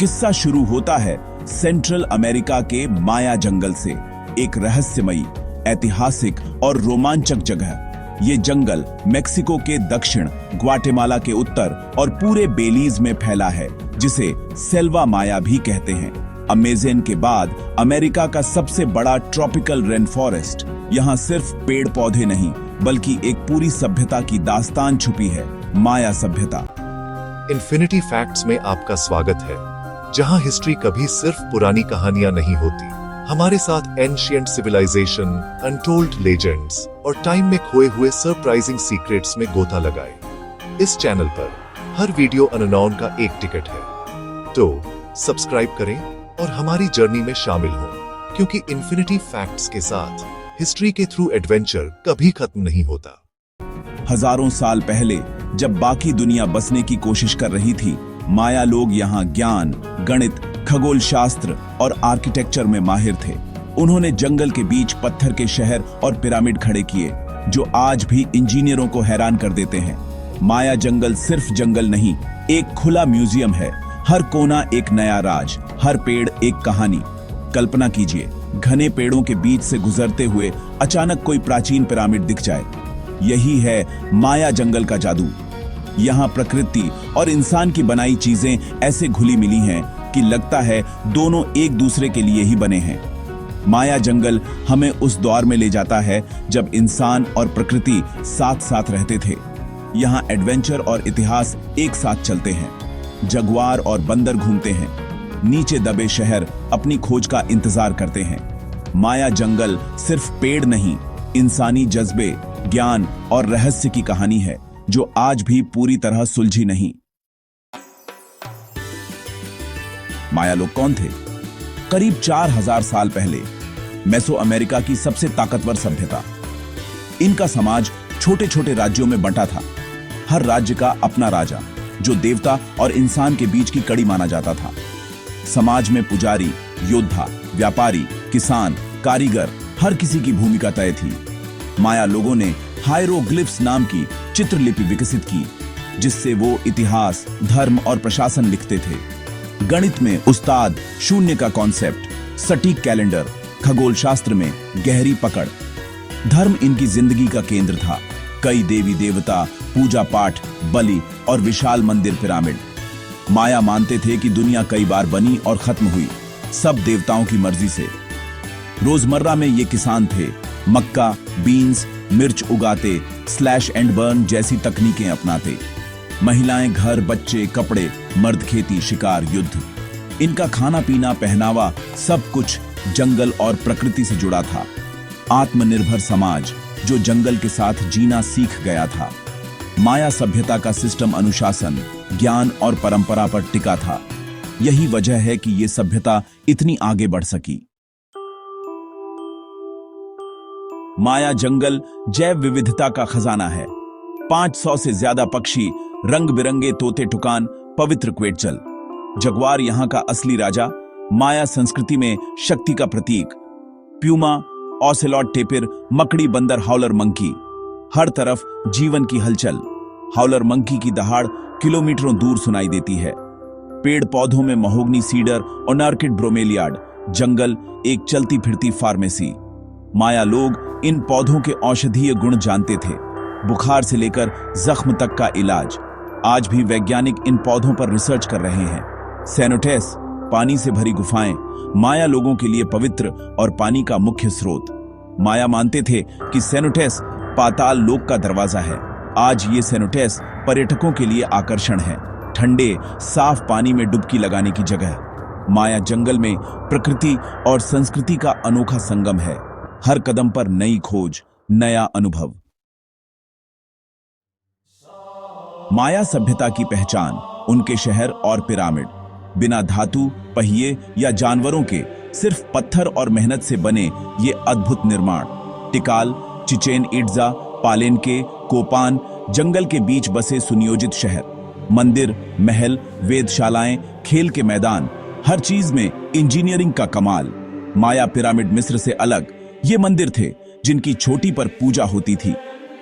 किस्सा शुरू होता है सेंट्रल अमेरिका के माया जंगल से, एक रहस्यमयी, ऐतिहासिक और रोमांचक जगह। ये जंगल मेक्सिको के दक्षिण, ग्वाटेमाला के उत्तर और पूरे बेलीज में फैला है, जिसे सेल्वा माया भी कहते हैं। अमेज़न के बाद अमेरिका का सबसे बड़ा ट्रॉपिकल रेन फॉरेस्ट। यहाँ सिर्फ पेड़ पौधे नहीं, बल्कि एक पूरी सभ्यता की दास्तान छुपी है, माया सभ्यता। इन्फिनिटी फैक्ट्स में आपका स्वागत है, जहां हिस्ट्री कभी सिर्फ पुरानी कहानियां नहीं होती। हमारे साथ एंशिएंट सिविलाइजेशन, अनटोल्ड लेजेंड्स और टाइम में खोए हुए सरप्राइजिंग सीक्रेट्स में गोता लगाए। इस चैनल पर हर वीडियो अननोन का एक टिकट है, तो सब्सक्राइब करें और हमारी जर्नी में शामिल हों, क्योंकि इन्फिनिटी फैक्ट्स के साथ हिस्ट्री के थ्रू एडवेंचर कभी खत्म नहीं होता। हजारों साल पहले जब बाकी दुनिया बसने की कोशिश कर रही थी, माया लोग यहाँ ज्ञान, गणित, खगोल शास्त्र और आर्किटेक्चर में माहिर थे। उन्होंने जंगल के बीच पत्थर के शहर और पिरामिड खड़े किए, जो आज भी इंजीनियरों को हैरान कर देते हैं। माया जंगल सिर्फ जंगल नहीं, एक खुला म्यूजियम है। हर कोना एक नया राज, हर पेड़ एक कहानी। कल्पना कीजिए, घने पेड़ों के बीच से गुजरते हुए अचानक कोई प्राचीन पिरामिड दिख जाए। यही है माया जंगल का जादू। यहाँ प्रकृति और इंसान की बनाई चीजें ऐसे घुली मिली हैं कि लगता है दोनों एक दूसरे के लिए ही बने हैं। माया जंगल हमें उस दौर में ले जाता है जब इंसान और प्रकृति साथ साथ रहते थे। यहाँ एडवेंचर और इतिहास एक साथ चलते हैं। जगुआर और बंदर घूमते हैं, नीचे दबे शहर अपनी खोज का इंतजार करते हैं। माया जंगल सिर्फ पेड़ नहीं, इंसानी जज्बे, ज्ञान और रहस्य की कहानी है, जो आज भी पूरी तरह सुलझी नहीं। माया लोग कौन थे? करीब 4000 साल पहले मेसो अमेरिका की सबसे ताकतवर सभ्यता। इनका समाज छोटे छोटे राज्यों में बंटा था। हर राज्य का अपना राजा, जो देवता और इंसान के बीच की कड़ी माना जाता था। समाज में पुजारी, योद्धा, व्यापारी, किसान, कारीगर, हर किसी की भूमिका तय थी। माया लोगों ने हायरोग्लिफ्स नाम की चित्रलिपि विकसित की, जिससे वो इतिहास, धर्म और प्रशासन लिखते थे। गणित में उस्ताद, शून्य का कॉन्सेप्ट, सटीक कैलेंडर, खगोल शास्त्र में गहरी पकड़। धर्म इनकी जिंदगी का केंद्र था। कई देवी देवता, पूजा पाठ, बलि और विशाल मंदिर, पिरामिड। माया मानते थे कि दुनिया कई बार बनी और खत्म हुई, सब देवताओं की मर्जी से। रोजमर्रा में ये किसान थे, मक्का, बीन्स, मिर्च उगाते, स्लैश एंड बर्न जैसी तकनीकें अपनाते। महिलाएं घर, बच्चे, कपड़े, मर्द खेती, शिकार, युद्ध। इनका खाना पीना, पहनावा, सब कुछ जंगल और प्रकृति से जुड़ा था। आत्मनिर्भर समाज जो जंगल के साथ जीना सीख गया था। माया सभ्यता का सिस्टम अनुशासन, ज्ञान और परंपरा पर टिका था। यही वजह है कि ये सभ्यता इतनी आगे बढ़ सकी। माया जंगल जैव विविधता का खजाना है। 500 से ज्यादा पक्षी, रंग बिरंगे तोते टुकान, पवित्र क्वेटजल। जगुआर यहाँ का असली राजा, माया संस्कृति में शक्ति का प्रतीक। प्यूमा, ऑसेलॉट टेपिर, मकड़ी बंदर, हाउलर मंकी। हर तरफ जीवन की हलचल। हाउलर मंकी की दहाड़ किलोमीटरों दूर सुनाई देती है। पेड़ पौधों में महोगनी सीडर और नार्किड ब्रोमेलियाड। जंगल एक चलती फिरती फार्मेसी। माया लोग इन पौधों के औषधीय गुण जानते थे, बुखार से लेकर जख्म तक का इलाज। आज भी वैज्ञानिक इन पौधों पर रिसर्च कर रहे हैं। सेनोटेस, पानी से भरी गुफाएं, माया लोगों के लिए पवित्र और पानी का मुख्य स्रोत। माया मानते थे कि सेनोटेस पाताल लोक का दरवाजा है। आज ये सेनोटेस पर्यटकों के लिए आकर्षण है, ठंडे साफ पानी में डुबकी लगाने की जगह। माया जंगल में प्रकृति और संस्कृति का अनोखा संगम है। हर कदम पर नई खोज, नया अनुभव। माया सभ्यता की पहचान उनके शहर और पिरामिड। बिना धातु, पहिए या जानवरों के, सिर्फ पत्थर और मेहनत से बने ये अद्भुत निर्माण। टिकाल, चिचेन इट्जा, पालेनके, कोपान, जंगल के बीच बसे सुनियोजित शहर। मंदिर, महल, वेधशालाएं, खेल के मैदान, हर चीज में इंजीनियरिंग का कमाल। माया पिरामिड मिस्र से अलग। ये मंदिर थे जिनकी चोटी पर पूजा होती थी।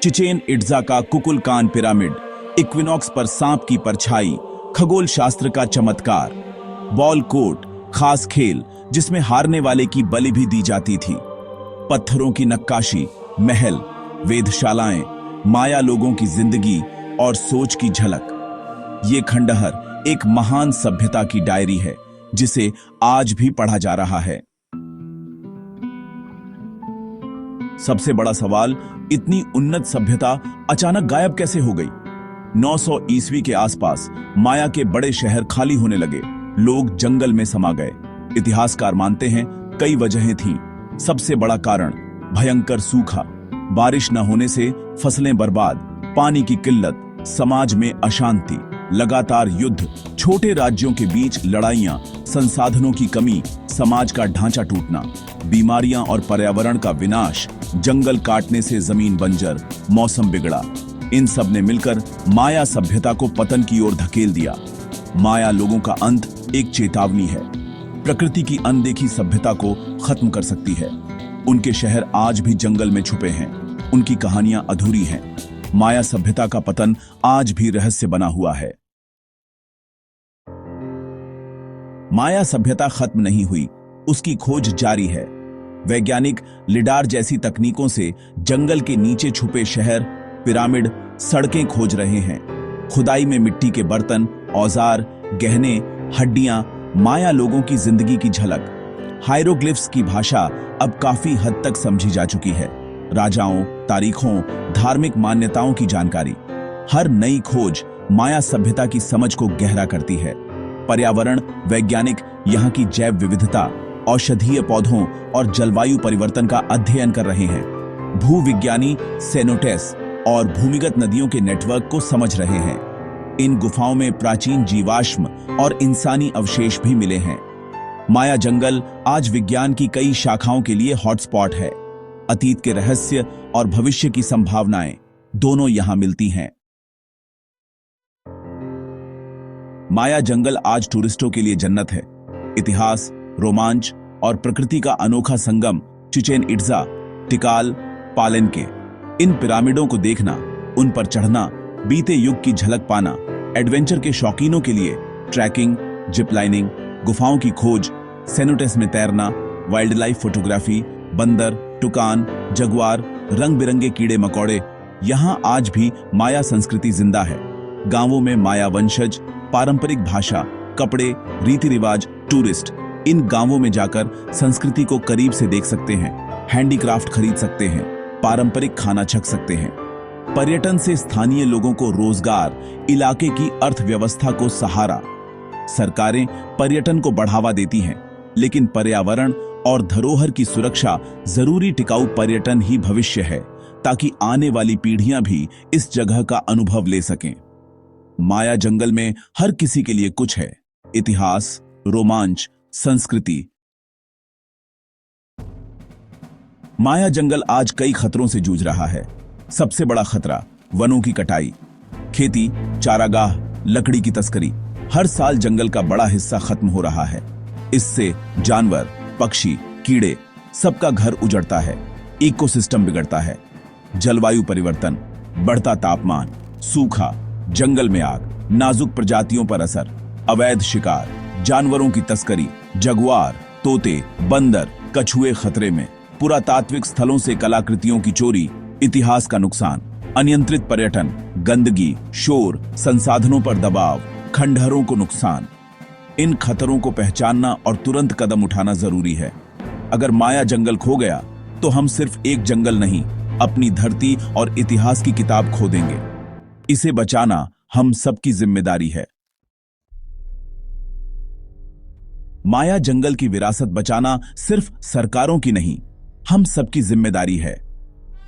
चिचेन इट्जा का कुकुलकान पिरामिड, इक्विनॉक्स पर सांप की परछाई, खगोल शास्त्र का चमत्कार। बॉल कोर्ट, खास खेल जिसमें हारने वाले की बलि भी दी जाती थी, पत्थरों की नक्काशी, महल, वेधशालाएं, माया लोगों की जिंदगी और सोच की झलक। ये खंडहर एक महान सभ्यता की डायरी है जिसे आज भी पढ़ा जा रहा है। सबसे बड़ा सवाल, इतनी उन्नत सभ्यता अचानक गायब कैसे हो गई? 900 ईस्वी के आसपास माया के बड़े शहर खाली होने लगे, लोग जंगल में समा गए। इतिहासकार मानते हैं कई वजहें थीं। सबसे बड़ा कारण भयंकर सूखा, बारिश न होने से फसलें बर्बाद, पानी की किल्लत, समाज में अशांति, लगातार युद्ध, छोटे राज्यों के बीच लड़ाइयां, संसाधनों की कमी, समाज का ढांचा टूटना, बीमारियां और पर्यावरण का विनाश, जंगल काटने से जमीन बंजर, मौसम बिगड़ा। इन सब ने मिलकर माया सभ्यता को पतन की ओर धकेल दिया। माया लोगों का अंत एक चेतावनी है। प्रकृति की अनदेखी सभ्यता को खत्म कर सकती है। उनके शहर आज भी जंगल में छुपे हैं, उनकी कहानियां अधूरी हैं। माया सभ्यता का पतन आज भी रहस्य बना हुआ है। माया सभ्यता खत्म नहीं हुई, उसकी खोज जारी है। वैज्ञानिक लिडार जैसी तकनीकों से जंगल के नीचे छुपे शहर, पिरामिड, सड़कें खोज रहे हैं। खुदाई में मिट्टी के बर्तन, औजार, गहने, हड्डियां, माया लोगों की जिंदगी की झलक। हायरोग्लिफ्स की भाषा अब काफी हद तक समझी जा चुकी है। राजाओं, तारीखों, धार्मिक मान्यताओं की जानकारी। हर नई खोज माया सभ्यता की समझ को गहरा करती है। पर्यावरण वैज्ञानिक यहाँ की जैव विविधता, औषधीय पौधों और जलवायु परिवर्तन का अध्ययन कर रहे हैं। भूविज्ञानी सेनोटेस और भूमिगत नदियों के नेटवर्क को समझ रहे हैं। इन गुफाओं में प्राचीन जीवाश्म और इंसानी अवशेष भी मिले हैं। माया जंगल आज विज्ञान की कई शाखाओं के लिए हॉटस्पॉट है। अतीत के रहस्य और भविष्य की संभावनाएं दोनों यहां मिलती हैं। माया जंगल आज टूरिस्टों के लिए जन्नत है। इतिहास, रोमांच और प्रकृति का अनोखा संगम। चिचेन इट्जा, टिकाल, पालेनके, इन पिरामिडों को देखना, उन पर चढ़ना, बीते युग की झलक पाना। एडवेंचर के शौकीनों के लिए ट्रैकिंग, जिप लाइनिंग, गुफाओं की खोज, सेनोटेस में तैरना, वाइल्ड लाइफ फोटोग्राफी, बंदर, टुकान, जगुआर, रंग बिरंगे कीड़े मकोड़े। यहां आज भी माया संस्कृति जिंदा है। गांवों में माया वंशज, पारंपरिक भाषा, कपड़े, रीति रिवाज। टूरिस्ट इन गांवों में जाकर संस्कृति को करीब से देख सकते हैं, हैंडीक्राफ्ट खरीद सकते हैं, पारंपरिक खाना चख सकते हैं। पर्यटन से स्थानीय लोगों को रोजगार, इलाके की अर्थव्यवस्था को सहारा। सरकारें पर्यटन को बढ़ावा देती हैं, लेकिन पर्यावरण और धरोहर की सुरक्षा, जरूरी टिकाऊ पर्यटन ही भविष्य है, ताकि आने वाली पीढ़ियां भी इस जगह का अनुभव ले सकें। माया जंगल में हर किसी के लिए कुछ है। इतिहास, रोमांच, संस्कृति। माया जंगल आज कई खतरों से जूझ रहा है। सबसे बड़ा खतरा वनों की कटाई, खेती, चारागाह, लकड़ी की तस्करी। हर साल जंगल का बड़ा हिस्सा खत्म हो रहा है। इससे जानवर, पक्षी, कीड़े, सबका घर उजड़ता है, इकोसिस्टम बिगड़ता है। जलवायु परिवर्तन, बढ़ता तापमान, सूखा, जंगल में आग, नाजुक प्रजातियों पर असर, अवैध शिकार, जानवरों की तस्करी, जगुआर, तोते, बंदर, कछुए खतरे में, पुरातात्विक स्थलों से कलाकृतियों की चोरी, इतिहास का नुकसान, अनियंत्रित पर्यटन, गंदगी, शोर, संसाधनों पर दबाव, खंडहरों को नुकसान। इन खतरों को पहचानना और तुरंत कदम उठाना जरूरी है। अगर माया जंगल खो गया तो हम सिर्फ एक जंगल नहीं, अपनी धरती और इतिहास की किताब खो देंगे। इसे बचाना हम सबकी जिम्मेदारी है। माया जंगल की विरासत बचाना सिर्फ सरकारों की नहीं, हम सबकी जिम्मेदारी है।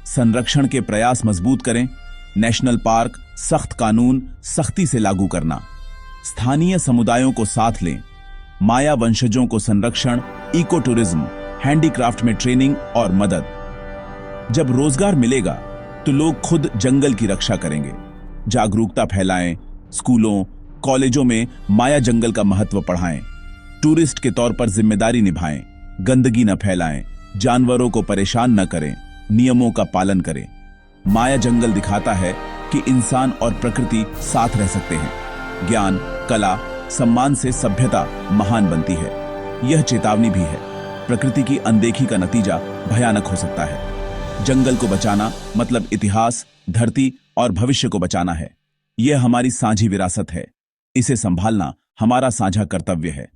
संरक्षण के प्रयास मजबूत करें। नेशनल पार्क, सख्त कानून सख्ती से लागू करना, स्थानीय समुदायों को साथ लें, माया वंशजों को संरक्षण, इको टूरिज्म, हैंडीक्राफ्ट में ट्रेनिंग और मदद। जब रोजगार मिलेगा तो लोग खुद जंगल की रक्षा करेंगे। जागरूकता फैलाएं, स्कूलों, कॉलेजों में माया जंगल का महत्व पढ़ाएं, टूरिस्ट के तौर पर जिम्मेदारी निभाएं, गंदगी न फैलाएं, जानवरों को परेशान न करें, नियमों का पालन करें। माया जंगल दिखाता है कि इंसान और प्रकृति साथ रह सकते हैं। ज्ञान, कला सम्मान से सभ्यता महान बनती है। यह चेतावनी भी है, प्रकृति की अनदेखी का नतीजा भयानक हो सकता है। जंगल को बचाना मतलब इतिहास, धरती और भविष्य को बचाना है। यह हमारी साझी विरासत है। इसे संभालना हमारा साझा कर्तव्य है।